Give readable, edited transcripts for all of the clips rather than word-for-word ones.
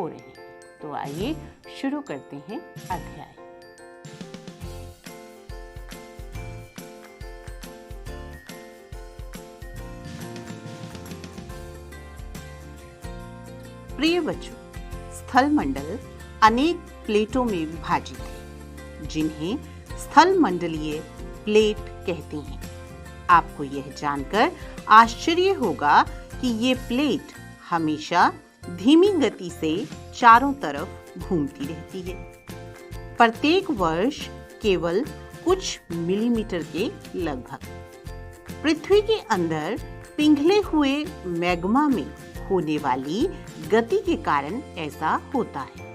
हो रहे हैं। तो आइए शुरू करते हैं अध्याय। प्रिय बच्चों, स्थल मंडल अनेक प्लेटों में विभाजित है, जिन्हें स्थल मंडलीय प्लेट कहते हैं। आपको यह जानकर आश्चर्य होगा कि ये प्लेट हमेशा धीमी गति से चारों तरफ घूमती रहती है। प्रत्येक वर्ष केवल कुछ मिलीमीटर के लगभग। पृथ्वी के अंदर पिघले हुए मैग्मा में होने वाली गति के कारण ऐसा होता है।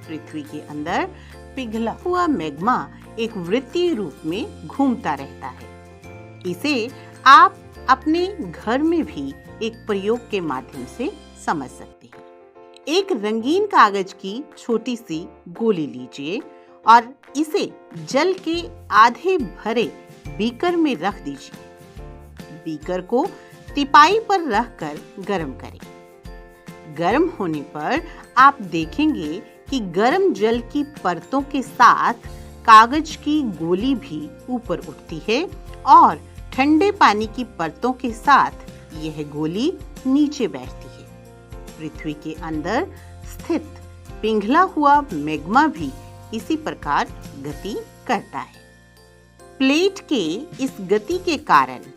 पृथ्वी के अंदर पिघला हुआ मैग्मा एक वृत्तीय रूप में घूमता रहता है। इसे आप अपने घर में भी एक प्रयोग के माध्यम से समझ सकते हैं। एक रंगीन कागज की छोटी सी गोली लीजिए और इसे जल के आधे भरे बीकर में रख दीजिए। बीकर को तिपाई पर रखकर गर्म करें। गर्म होने पर आप देखेंगे कि गर्म जल की परतों के साथ कागज की गोली भी ऊपर उठती है और ठंडे पानी की परतों के साथ यह गोली नीचे बैठती है। पृथ्वी के अंदर स्थित पिघला हुआ मैग्मा भी इसी प्रकार गति करता है। प्लेट के इस गति के कारण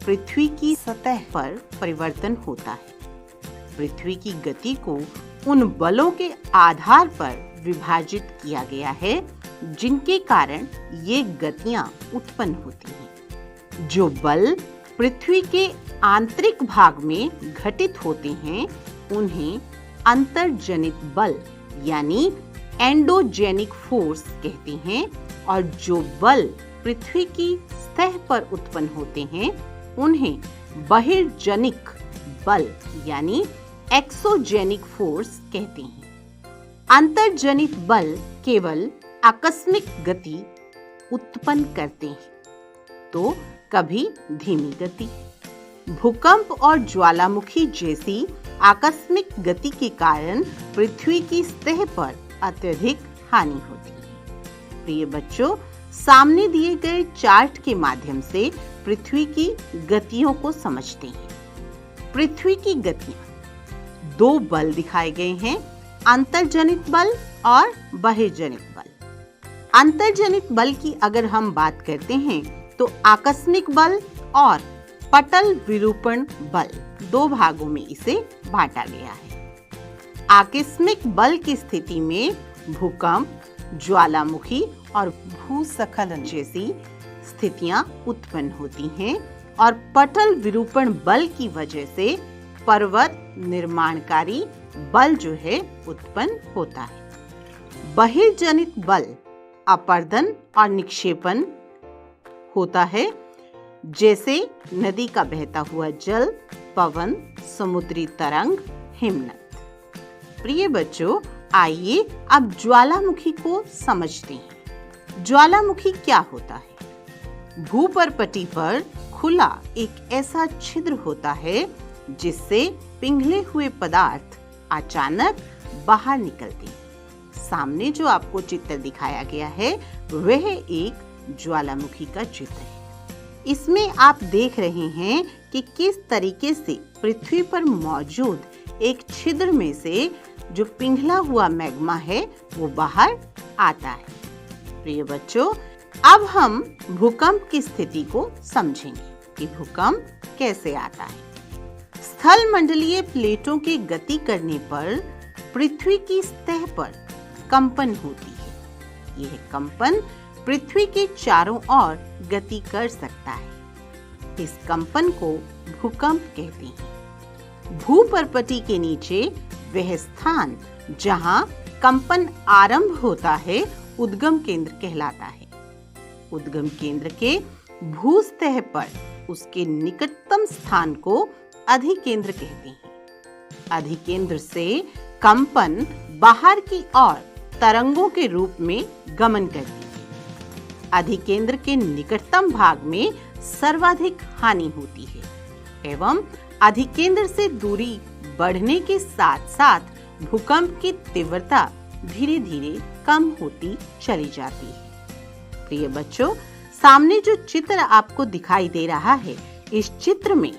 पृथ्वी की सतह पर परिवर्तन होता है। पृथ्वी की गति को उन बलों के आधार पर विभाजित किया गया है जिनके कारण ये गतियां उत्पन्न होती हैं। जो बल पृथ्वी के आंतरिक भाग में घटित होते हैं उन्हें अंतर्जनित बल यानी एंडोजेनिक फोर्स कहते हैं, और जो बल पृथ्वी की सतह पर उत्पन्न होते हैं उन्हें बहिर्जनिक बल यानी एक्सोजेनिक फोर्स कहते हैं। अंतर्जनित बल केवल आकस्मिक गति उत्पन्न करते हैं, तो कभी धीमी गति। भूकंप और ज्वालामुखी जैसी आकस्मिक गति के कारण पृथ्वी की सतह पर अत्यधिक हानि होती है। प्रिय बच्चों, सामने दिए गए चार्ट के माध्यम से पृथ्वी की गतियों को समझते हैं। पृथ्वी की गतियां, दो बल दिखाए गए हैं, अंतर्जनित बल और बहिर्जनित बल। अंतर्जनित बल की अगर हम बात करते हैं तो आकस्मिक बल और पटल विरूपण बल, दो भागों में इसे बांटा गया है। आकस्मिक बल की स्थिति में भूकंप, ज्वालामुखी और भूस्खलन जैसी स्थितियां उत्पन्न होती हैं, और पटल विरूपण बल की वजह से पर्वत निर्माणकारी बल जो है उत्पन्न होता है। बहिर्जनित बल अपर्दन और निक्षेपण होता है, जैसे नदी का बहता हुआ जल, पवन, समुद्री तरंग, हिमनद। प्रिय बच्चों, आइए अब ज्वालामुखी को समझते हैं। ज्वालामुखी क्या होता है? भूपर्पटी पर खुला एक ऐसा छिद्र होता है जिससे पिघले हुए पदार्थ अचानक बाहर निकलते हैं। सामने जो आपको चित्र दिखाया गया है वह एक ज्वालामुखी का चित्र है। इसमें आप देख रहे हैं कि किस तरीके से पृथ्वी पर मौजूद एक छिद्र में से जो पिघला हुआ मैग्मा है वो बाहर आता है। प्रिय बच्चों, अब हम भूकंप की स्थिति को समझेंगे कि भूकंप कैसे आता है। स्थल मंडलीय प्लेटों के गति करने पर पृथ्वी की सतह पर कंपन होती है। यह कंपन पृथ्वी के चारों ओर गति कर सकता है। इस कंपन को भूकंप कहते हैं। भूपर्पटी के नीचे वह स्थान जहां कंपन आरंभ होता है उद्गम केंद्र कहलाता है। उद्गम केंद्र के भूसतह पर उसके निकटतम स्थान को अधिकेंद्र कहते हैं। अधिकेंद्र से कंपन बाहर की ओर तरंगों के रूप में गमन करती है। अधिकेंद्र के निकटतम भाग में सर्वाधिक हानि होती है एवं अधिकेंद्र से दूरी बढ़ने के साथ साथ भूकंप की तीव्रता धीरे धीरे कम होती चली जाती है। प्रिय बच्चों, सामने जो चित्र आपको दिखाई दे रहा है, इस चित्र में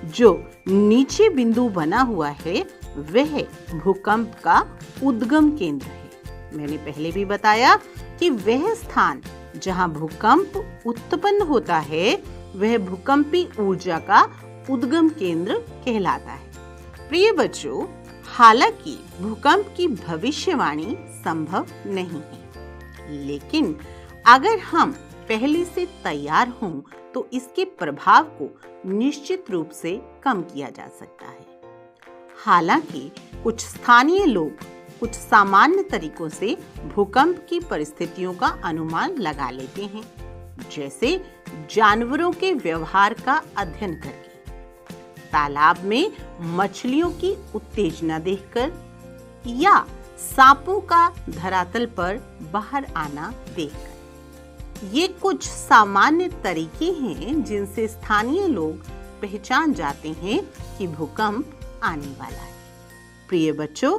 जो नीचे बिंदु बना हुआ है वह भूकंप का उद्गम केंद्र है। मैंने पहले भी बताया कि वह स्थान जहां भूकंप उत्पन्न होता है वह भूकंपी ऊर्जा का उद्गम केंद्र कहलाता है। प्रिय बच्चों, हालांकि भूकंप की भविष्यवाणी संभव नहीं है, लेकिन अगर हम पहले से तैयार हों तो इसके प्रभाव को निश्चित रूप से कम किया जा सकता है। हालांकि कुछ स्थानीय लोग कुछ सामान्य तरीकों से भूकंप की परिस्थितियों का अनुमान लगा लेते हैं, जैसे जानवरों के व्यवहार का अध्ययन करके, तालाब में मछलियों की उत्तेजना देखकर या सांपों का धरातल पर बाहर आना देखकर। ये कुछ सामान्य तरीके हैं जिनसे स्थानीय लोग पहचान जाते हैं कि भूकंप आने वाला है। प्रिय बच्चों,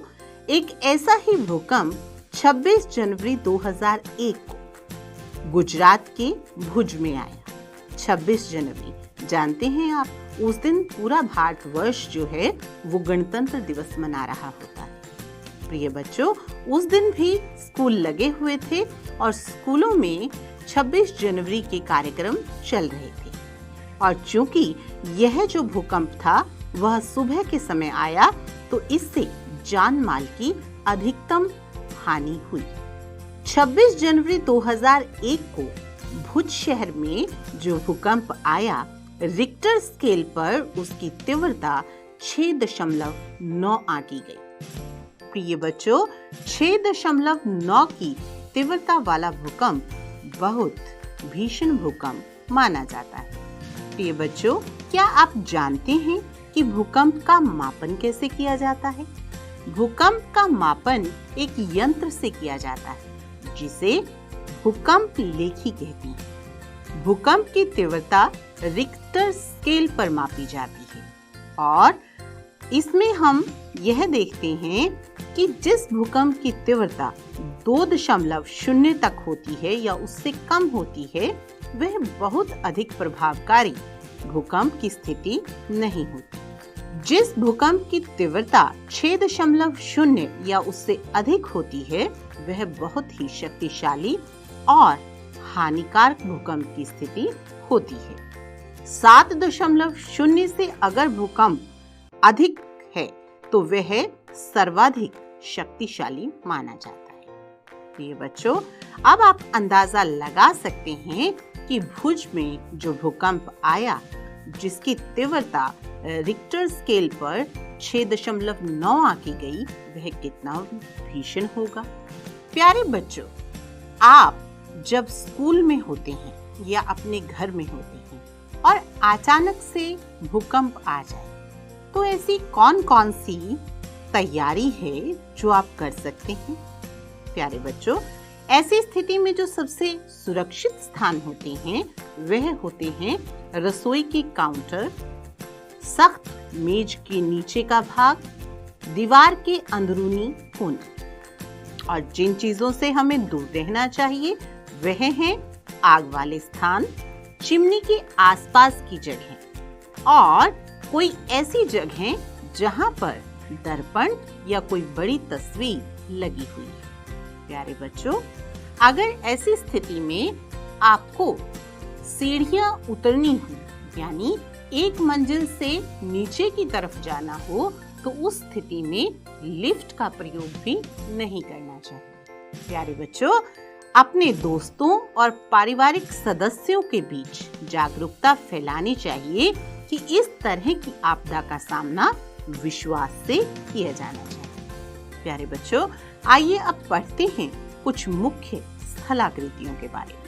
एक ऐसा ही भूकंप 26 जनवरी 2001 को गुजरात के भुज में आया। 26 जनवरी जानते हैं आप, उस दिन पूरा भारतवर्ष जो है वो गणतंत्र दिवस मना रहा होता है। प्रिय बच्चों, उस दिन भी स्कूल लगे हुए थे और स्कूलों में 26 जनवरी के कार्यक्रम चल रहे थे। और चूंकि यह जो भूकंप था वह सुबह के समय आया तो इससे जान माल की अधिकतम हानि हुई। 26 जनवरी 2001 को भुज शहर में जो भूकंप आया, रिक्टर स्केल पर उसकी तीव्रता 6.9 आंकी गई। प्रिय बच्चों, 6.9 की तीव्रता वाला भूकंप बहुत भीषण भूकंप माना जाता है। प्रिय बच्चों, क्या आप जानते हैं कि भूकंप का मापन कैसे किया जाता है? भूकंप का मापन एक यंत्र से किया जाता है जिसे भूकंप लेखी कहते हैं। भूकंप की तीव्रता रिक्टर स्केल पर मापी जाती है और इसमें हम यह देखते हैं कि जिस भूकंप की तीव्रता 2.0 तक होती है या उससे कम होती है वह बहुत अधिक प्रभावकारी भूकंप की स्थिति नहीं होती। जिस भूकंप की तीव्रता 6.0 या उससे अधिक होती है वह बहुत ही शक्तिशाली और हानिकारक भूकंप की स्थिति होती है। 7.0 से अगर भूकंप अधिक है तो वह सर्वाधिक शक्तिशाली माना जाता है। प्रिय बच्चों, अब आप अंदाजा लगा सकते हैं कि भुज में जो भूकंप आया जिसकी तीव्रता रिक्टर स्केल पर 6.9 आंकी गई वह कितना भीषण होगा। प्यारे बच्चों, आप जब स्कूल में होते हैं या अपने घर में होते हैं और अचानक से भूकंप आ जाए तो ऐसी कौन कौन सी तैयारी है जो आप कर सकते हैं? प्यारे बच्चों, ऐसी स्थिति में जो सबसे सुरक्षित स्थान होते हैं वह होते हैं रसोई के काउंटर, सख्त मेज के नीचे का भाग, दीवार के अंदरूनी कोने। और जिन चीजों से हमें दूर रहना चाहिए वह हैं आग वाले स्थान, चिमनी के आसपास की जगह और कोई ऐसी जगह जहां पर दर्पण या कोई बड़ी तस्वीर लगी हुई है। प्यारे बच्चों, अगर ऐसी स्थिति में आपको सीढ़ियां उतरनी हो यानी एक मंजिल से नीचे की तरफ जाना हो तो उस स्थिति में लिफ्ट का प्रयोग भी नहीं करना चाहिए। प्यारे बच्चों, अपने दोस्तों और पारिवारिक सदस्यों के बीच जागरूकता फैलानी चाहिए कि इस तरह की आपदा का सामना विश्वास से किया जाना चाहिए। प्यारे बच्चों, आइए अब पढ़ते हैं कुछ मुख्य स्थलाकृतियों के बारे में।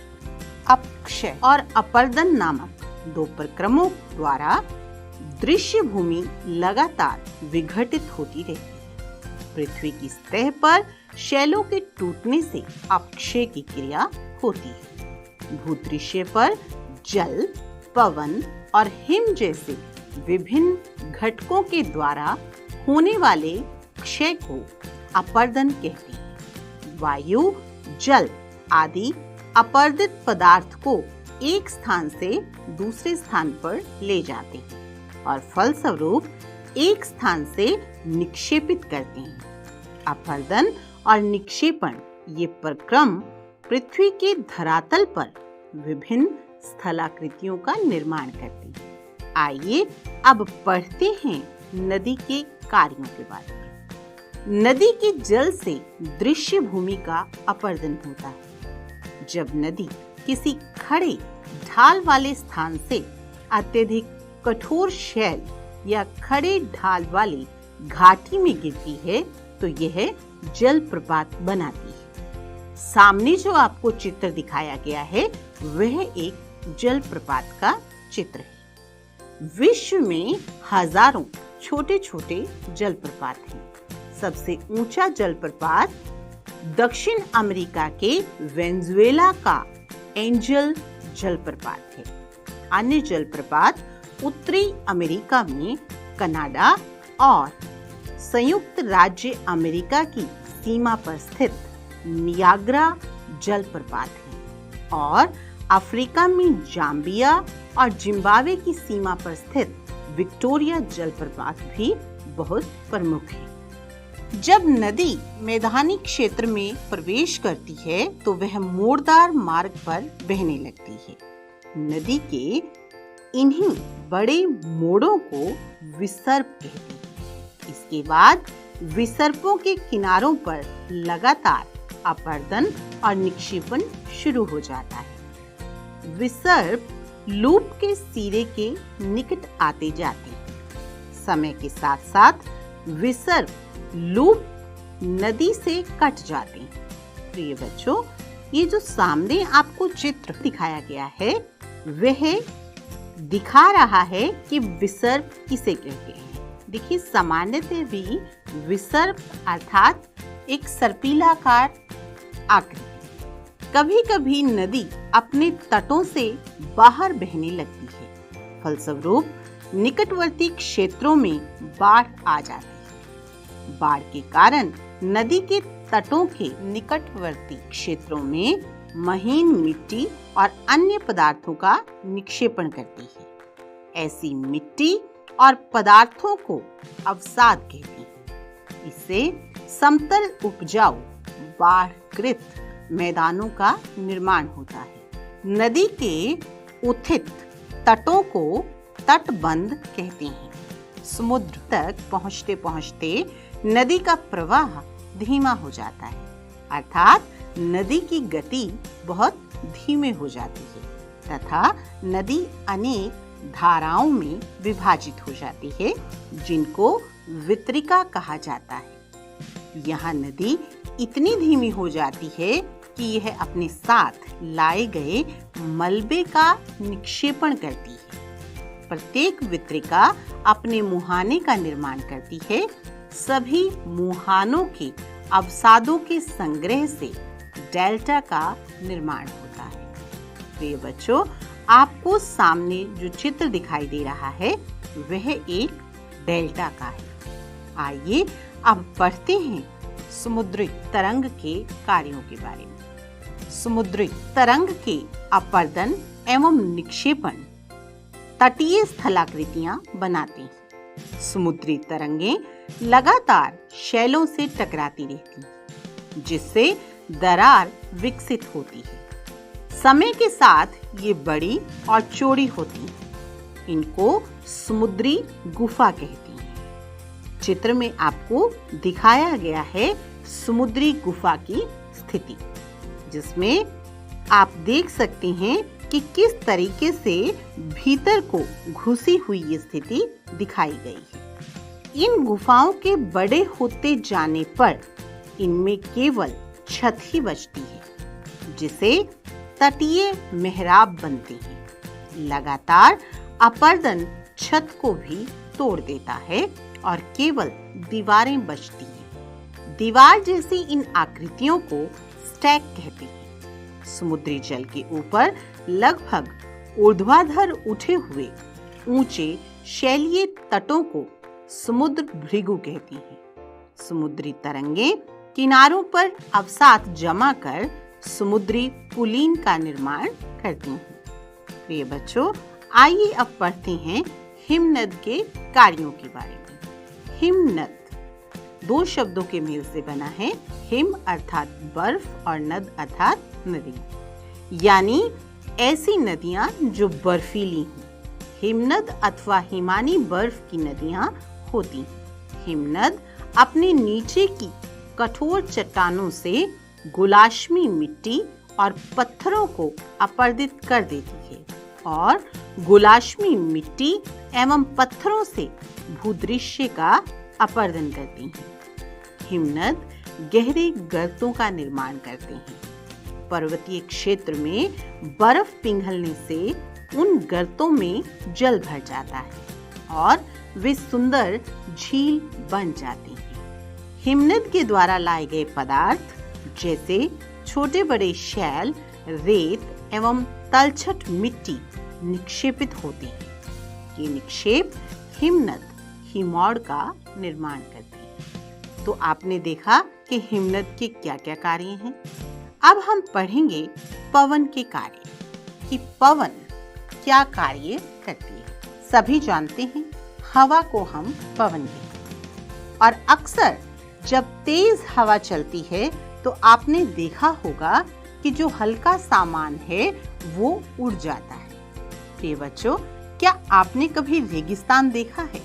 अपक्षय और अपर्दन नामक दो प्रक्रमों द्वारा दृश्य भूमि लगातार विघटित होती रहती है। पृथ्वी की सतह पर शैलों के टूटने से अपक्षय की क्रिया होती है। भूदृश्य पर जल, पवन और हिम जैसे विभिन्न घटकों के द्वारा होने वाले निक्षय को अपर्दन कहते हैं। वायु, जल आदि अपर्दित पदार्थ को एक स्थान से दूसरे स्थान पर ले जाते हैं और फलस्वरूप एक स्थान से निक्षेपित करते हैं। अपर्दन और निक्षेपण ये प्रक्रम पृथ्वी के धरातल पर विभिन्न स्थलाकृतियों का निर्माण करते हैं। आइए अब पढ़ते हैं नदी के कार्यों के बारे में। नदी के जल से दृश्य भूमि का अपर्दन होता है। जब नदी किसी खड़े ढाल वाले स्थान से अत्यधिक कठोर शैल या खड़े ढाल वाली घाटी में गिरती है तो यह जलप्रपात बनाती है। सामने जो आपको चित्र दिखाया गया है वह एक जलप्रपात का चित्र है। विश्व में हजारों छोटे छोटे जलप्रपात हैं। सबसे ऊंचा जलप्रपात दक्षिण अमेरिका के वेनेजुएला का एंजल जलप्रपात है। अन्य जलप्रपात उत्तरी अमेरिका में कनाडा और संयुक्त राज्य अमेरिका की सीमा पर स्थित नियाग्रा जलप्रपात है और अफ्रीका में जाम्बिया और जिम्बाब्वे की सीमा पर स्थित विक्टोरिया जलप्रपात भी बहुत प्रमुख है। जब नदी मैदानी क्षेत्र में प्रवेश करती है तो वह मोड़दार मार्ग पर बहने लगती है। नदी के इन्हीं बड़े मोड़ों को विसर्प कहते हैं। इसके बाद विसर्पों के किनारों पर लगातार अपर्दन और निक्षेपण शुरू हो जाता है। विसर्प लूप के सिरे के निकट आते जाते हैं। समय के साथ साथ विसर्प लूप नदी से कट जाते हैं। प्रिय बच्चों, ये जो सामने आपको चित्र दिखाया गया है वह दिखा रहा है कि विसर्प किसे कहते हैं। देखिए, सामान्यतः भी विसर्प अर्थात एक सर्पिलाकार आकृति। कभी कभी नदी अपने तटों से बाहर बहने लगती है। फलस्वरूप निकटवर्ती क्षेत्रों में बाढ़ आ जाती है। बाढ़ के कारण नदी के तटों के निकटवर्ती क्षेत्रों में महीन मिट्टी और अन्य पदार्थों का निक्षेपण करती है। ऐसी मिट्टी और पदार्थों को अवसाद कहते हैं। इससे समतल उपजाऊ बाढ़ग्रस्त मैदानों का निर्माण होता है। नदी के उत्थित तटों को तटबंध कहते हैं। समुद्र तक पहुंचते पहुंचते नदी का प्रवाह धीमा हो जाता है, अर्थात नदी की गति बहुत धीमे हो जाती है तथा नदी अनेक धाराओं में विभाजित हो जाती है, जिनको वितरिका कहा जाता है। यहाँ नदी इतनी धीमी हो जाती है कि यह अपने साथ लाए गए मलबे का निक्षेपण करती है। प्रत्येक वितरिका अपने मुहाने का निर्माण करती है। सभी मुहानों के अवसादों के संग्रह से डेल्टा का निर्माण होता है। प्रिय बच्चों, आपको सामने जो चित्र दिखाई दे रहा है वह एक डेल्टा का है। आइए अब पढ़ते हैं समुद्री तरंग के कार्यों के बारे में। समुद्री तरंग के अपर्दन एवं निक्षेपण तटीय स्थलाकृतियां बनाते हैं। समुद्री तरंगें लगातार शैलों से टकराती रहती हैं, जिससे दरार विकसित होती है। समय के साथ ये बड़ी और चौड़ी होती हैं। इनको समुद्री गुफा कहते हैं। चित्र में आपको दिखाया गया है समुद्री गुफा की स्थिति, जिसमें आप देख सकते हैं कि किस तरीके से भीतर को घुसी हुई ये स्थिति दिखाई गई है। इन गुफाओं के बड़े होते जाने पर इनमें केवल छत ही बचती है, जिसे तटीय मेहराब बनते हैं। लगातार अपर्दन छत को भी तोड़ देता है और केवल दीवारें बचती हैं। दीवार जैसी इन आकृतियों को स्टैक कहते हैं। समुद्री जल के ऊपर लगभग ऊर्ध्वाधर उठे हुए ऊंचे शैलीय तटों को समुद्र भृगु कहते हैं। समुद्री तरंगे किनारों पर अवसाद जमा कर समुद्री पुलिन का निर्माण करती हैं। प्रिय बच्चों, आइए अब पढ़ते हैं हिमनद के कार्यों के बारे में। हिमनद दो शब्दों के मेल से बना है। हिम अर्थात बर्फ और नद अर्थात नदी, यानी ऐसी नदियां जो बर्फीली हों। हिमनद अथवा हिमानी बर्फ की नदियां होती हैं। हिमनद अपने नीचे की कठोर चट्टानों से गुलाश्मी मिट्टी और पत्थरों को अपरदित कर देती है और गुलाश्मी मिट्टी एवं पत्थरों से भूदृश्य का अपरदन करती हैं। हिमनद गहरे गर्तों का निर्माण करते हैं। पर्वतीय क्षेत्र में बर्फ पिघलने से उन गर्तों में जल भर जाता है और वे सुंदर झील बन जाती हैं। हिमनद के द्वारा लाए गए पदार्थ जैसे छोटे बड़े शैल, रेत एवं तलछट मिट्टी निक्षेपित होते हैं। ये निक्षेप हिमनद हिमौड़ का निर्माण करते हैं। तो आपने देखा कि हिमनद के क्या क्या कार्य हैं। अब हम पढ़ेंगे पवन के कार्य कि पवन क्या कार्य करती है। सभी जानते हैं हवा को हम पवन कहते हैं और अक्सर जब तेज हवा चलती है तो आपने देखा होगा कि जो हल्का सामान है वो उड़ जाता है। प्रिय बच्चों, क्या आपने कभी रेगिस्तान देखा है?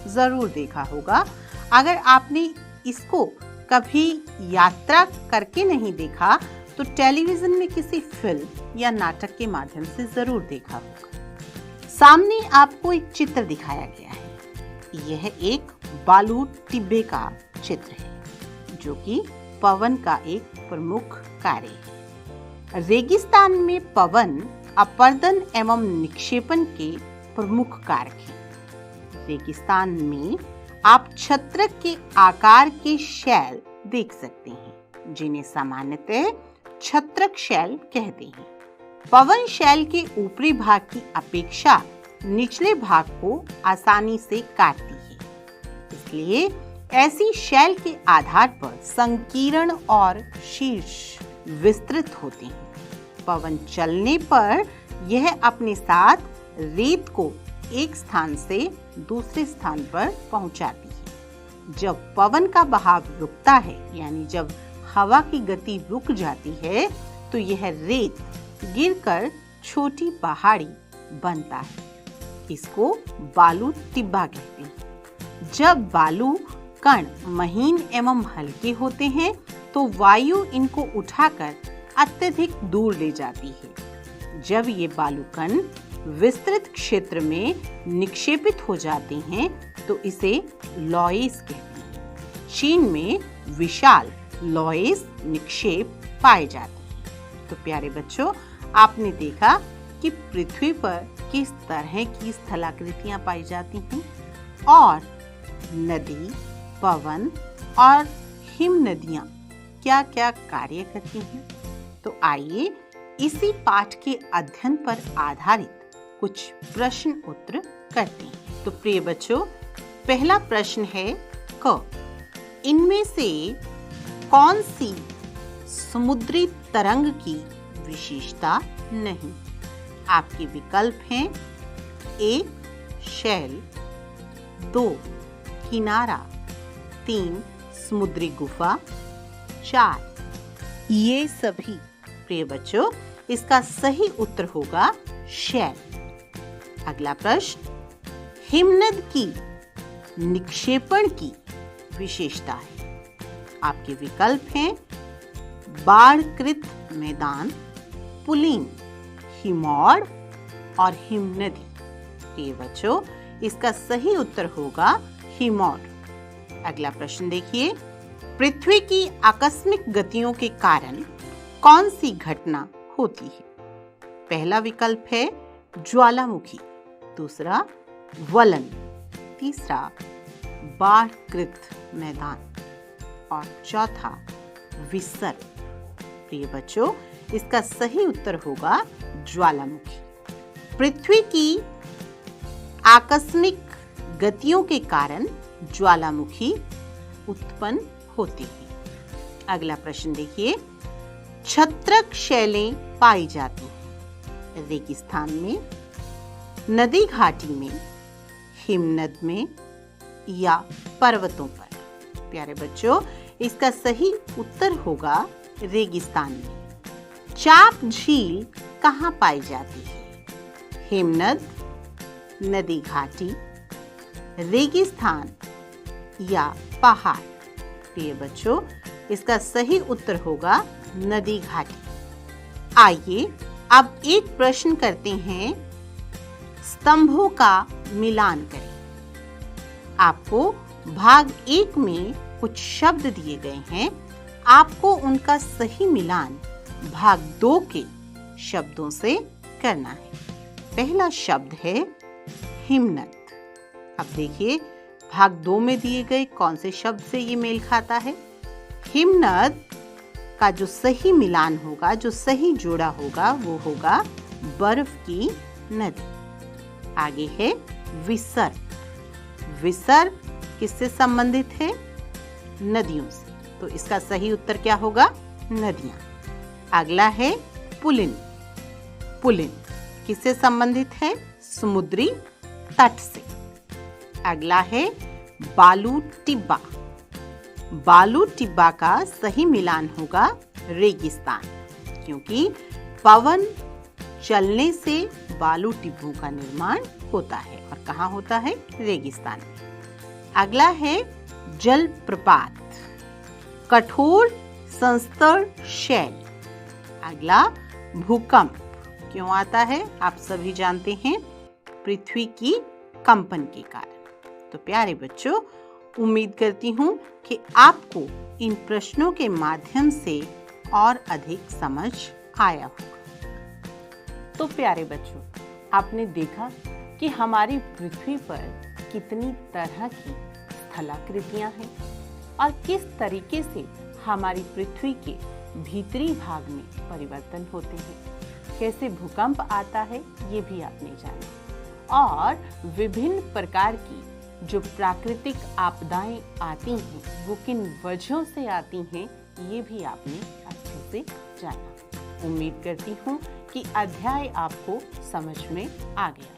जरूर देखा होगा। अगर आपने इसको कभी यात्रा करके नहीं देखा तो टेलीविजन में किसी फिल्म या नाटक के माध्यम से जरूर देखा होगा। सामने आपको एक चित्र दिखाया गया है। यह एक बालू टिब्बे का चित्र है जो कि पवन का एक प्रमुख कार्य है। रेगिस्तान में पवन अपरदन एवं निक्षेपण के प्रमुख कारक हैं। रेगिस्तान में आप छत्रक के आकार के शैल देख सकते हैं जिन्हें सामान्यतः छत्रक शैल कहते हैं। पवन शैल के ऊपरी भाग की अपेक्षा निचले भाग को आसानी से काटती है, इसलिए ऐसी शैल के आधार पर संकीर्ण और शीर्ष विस्तृत होते हैं। पवन चलने पर यह अपने साथ रेत को एक स्थान से दूसरे स्थान पर पहुंचाती है। जब पवन का बहाव रुकता है, यानी जब हवा की गति रुक जाती है, तो यह रेत गिरकर छोटी पहाड़ी बनता है। इसको बालू टिब्बा कहते हैं। जब बालू कण महीन एवं हल्के होते हैं तो वायु इनको उठाकर अत्यधिक दूर ले जाती है। जब ये बालू कण विस्तृत क्षेत्र में निक्षेपित हो जाते हैं तो इसे लॉयस कहते हैं। चीन में विशाल लॉयस निक्षेप पाए जाते हैं। तो प्यारे बच्चों, आपने देखा कि पृथ्वी पर किस तरह की स्थलाकृतियां पाई जाती हैं और नदी, पवन और हिम नदियां क्या क्या कार्य करती हैं। तो आइए इसी पाठ के अध्ययन पर आधारित कुछ प्रश्न उत्तर करते हैं। तो प्रिय बच्चों, पहला प्रश्न है क, इनमें से कौन सी समुद्री तरंग की विशेषता नहीं? आपके विकल्प हैं ए शैल, 2 किनारा, 3 समुद्री गुफा, 4 ये सभी। प्रिय बच्चों, इसका सही उत्तर होगा शैल। अगला प्रश्न, हिमनद की निक्षेपण की विशेषता है। आपके विकल्प हैं बाढ़कृत मैदान, पुलिन, हिमौड़ और हिमनदी। प्रिय बच्चों, इसका सही उत्तर होगा हिमौड़। अगला प्रश्न देखिए, पृथ्वी की आकस्मिक गतियों के कारण कौन सी घटना होती है? पहला विकल्प है ज्वालामुखी, दूसरा वलन, तीसरा बाढ़कृत मैदान और चौथा विसर्ग। प्रिय बच्चों, इसका सही उत्तर होगा ज्वालामुखी। पृथ्वी की आकस्मिक गतियों के कारण ज्वालामुखी उत्पन्न होते हैं। अगला प्रश्न देखिए, छत्रक शैलें पाई जाती हैं रेगिस्तान में, नदी घाटी में, हिमनद में या पर्वतों पर? प्यारे बच्चों, इसका सही उत्तर होगा रेगिस्तान में। चाप झील कहाँ पाई जाती है? हिमनद, नदी घाटी, रेगिस्तान या पहाड़? प्रिय बच्चों, इसका सही उत्तर होगा नदी घाटी। आइए अब एक प्रश्न करते हैं, स्तंभों का मिलान करें। आपको भाग 1 में कुछ शब्द दिए गए हैं, आपको उनका सही मिलान भाग 2 के शब्दों से करना है। पहला शब्द है हिमनद। अब देखिए भाग 2 में दिए गए कौन से शब्द से ये मेल खाता है। हिमनद का जो सही मिलान होगा, जो सही जोड़ा होगा, वो होगा बर्फ की नदी। आगे है विसर्ग। विसर्ग किससे संबंधित है? नदियों से, तो इसका सही उत्तर क्या होगा? नदियां। अगला है पुलिन। पुलिन किससे संबंधित है? समुद्री तट से। अगला है बालू टिब्बा। बालू टिब्बा का सही मिलान होगा रेगिस्तान, क्योंकि पवन चलने से बालू टिब्बों का निर्माण होता है। और कहाँ होता है? रेगिस्तान में। अगला है जलप्रपात, कठोर संस्तर शैल। अगला भूकंप क्यों आता है? आप सभी जानते हैं, पृथ्वी की कंपन के कारण। तो प्यारे बच्चों, उम्मीद करती हूँ कि आपको इन प्रश्नों के माध्यम से और अधिक समझ आया होगा। तो प्यारे बच्चों, आपने देखा कि हमारी पृथ्वी पर कितनी तरह की स्थलाकृतियां हैं और किस तरीके से हमारी पृथ्वी के भीतरी भाग में परिवर्तन होते हैं, कैसे भूकंप आता है ये भी आपने जाना, और विभिन्न प्रकार की जो प्राकृतिक आपदाएं आती हैं वो किन वजहों से आती हैं ये भी आपने अच्छे से जाना। उम्मीद करती हूँ कि अध्याय आपको समझ में आ गया।